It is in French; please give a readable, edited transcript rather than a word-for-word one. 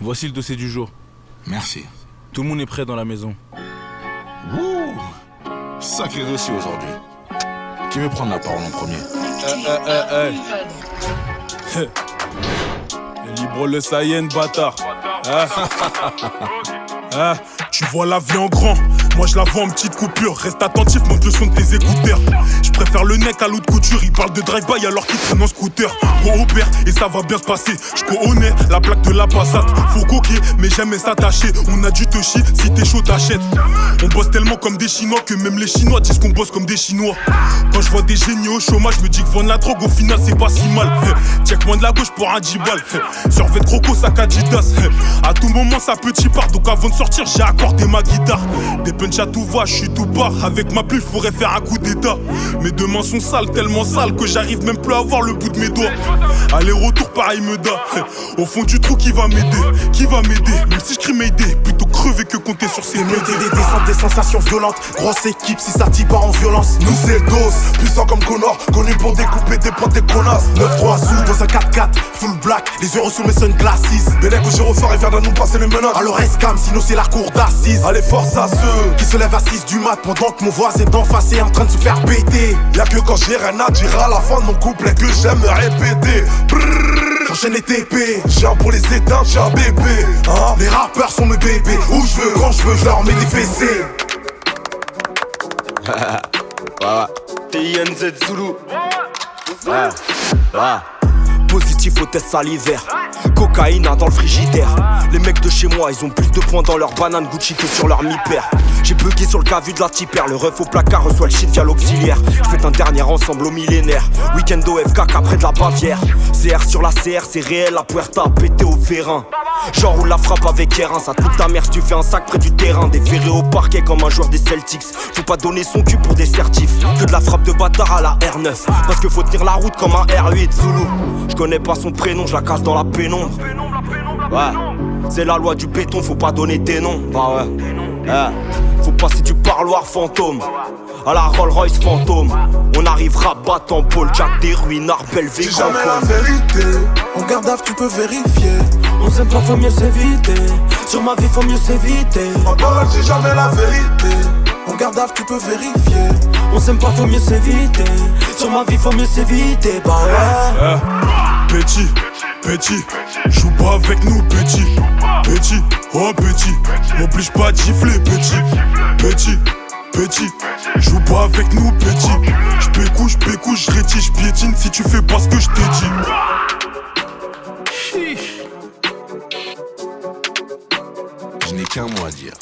Voici le dossier du jour. Merci. Tout le monde est prêt dans la maison. Wouh! Sacré dossier aujourd'hui. Qui veut prendre la parole en premier? Libre le Saiyan, bâtard. Tu vois la vie en grand, moi je la vois en petite coupure. Reste attentif, monte le son de tes écouteurs. Je préfère le nec à l'eau de couture. Il parle de drive-by alors qu'il traîne en scooter. Gros opère et ça va bien se passer. Je connais la plaque de la Passat. Faut coquer mais jamais s'attacher. On a dû te chier, si t'es chaud t'achètes. On bosse tellement comme des Chinois que même les Chinois disent qu'on bosse comme des Chinois. Quand je vois des génies au chômage, je me dis que vendre la drogue au final c'est pas si mal. Check moins de la gauche pour un 10 balles. Survêt de croco, sac Adidas. À tout moment ça petit part, donc avant de sortir j'ai accordé ma guitare. Des punch à tout va, je suis tout bas. Avec ma pluie, je pourrais faire un coup d'état. Mes deux mains sont sales, tellement sales que j'arrive même plus à voir le bout de mes doigts. Aller-retour, pareil me da. Au fond du trou, qui va m'aider? Qui va m'aider? Même si je crie m'aider, plutôt crever que compter sur ses MD, des descentes, des sensations violentes. Grosse équipe, si ça tire pas en violence. Nous c'est dos, puissant comme Connor. Connu pour découper des potes, des connasses. 9-3 sous dans un 4-4, full black. Les euros sous mes sunglasses. Des mecs au gyrophare et viennent à nous passer les menottes. Alors escam, sinon c'est la cour d'assises. Allez force à ceux qui se lèvent à 6 du mat pendant que mon voisin d'en face est en train de se faire péter. Y'a que quand j'ai rien à dire à la fin de mon couplet que j'aime répéter. J'enchaîne les TP, j'ai un pour les éteindre, j'ai un bébé hein. Les rappeurs sont mes bébés, où je veux, quand je veux, je leur mets des fessées. TINZ Zulu. Positif au test salivaire. Cocaïne dans le frigidaire. Les mecs de chez moi, ils ont plus de points dans leur banane Gucci que sur leur mi-père. J'ai bugué sur le cavu de la tipère. Le ref au placard reçoit le shit via l'auxiliaire. J'fais un dernier ensemble au millénaire. Week-end au FK qu'après de la Bavière. CR sur la CR, c'est réel, la puerta pété au vérin. Genre où la frappe avec Erin. Ça toute ta mère si tu fais un sac près du terrain. Déféré au parquet comme un joueur des Celtics. Faut pas donner son cul pour des certifs. Que de la frappe de bâtard à la R9. Parce que faut tenir la route comme un R8 Zulu. Je connais pas son prénom, je la casse dans la pénombre. Ouais, c'est la loi du béton, faut pas donner tes noms. Bah ouais, faut passer du parloir fantôme à la Rolls Royce fantôme. On arrivera battant Paul Jack des ruines, Arbel, J'ai jamais la vérité. En garde à vue, tu peux vérifier. On s'aime pas, faut mieux s'éviter. Sur ma vie, faut mieux s'éviter. En parole, j'ai jamais la vérité. En garde à vue, tu peux vérifier. On s'aime pas, faut mieux s'éviter. Sur ma vie, faut mieux s'éviter. Bah ouais. Petit, petit, joue pas avec nous, petit. Petit, oh petit, m'oblige pas à gifler, petit. Petit, petit, joue pas avec nous, petit. J'pécouche, j'rétille, j'piétine si tu fais pas ce que j't'ai dit. Je n'ai qu'un mot à dire.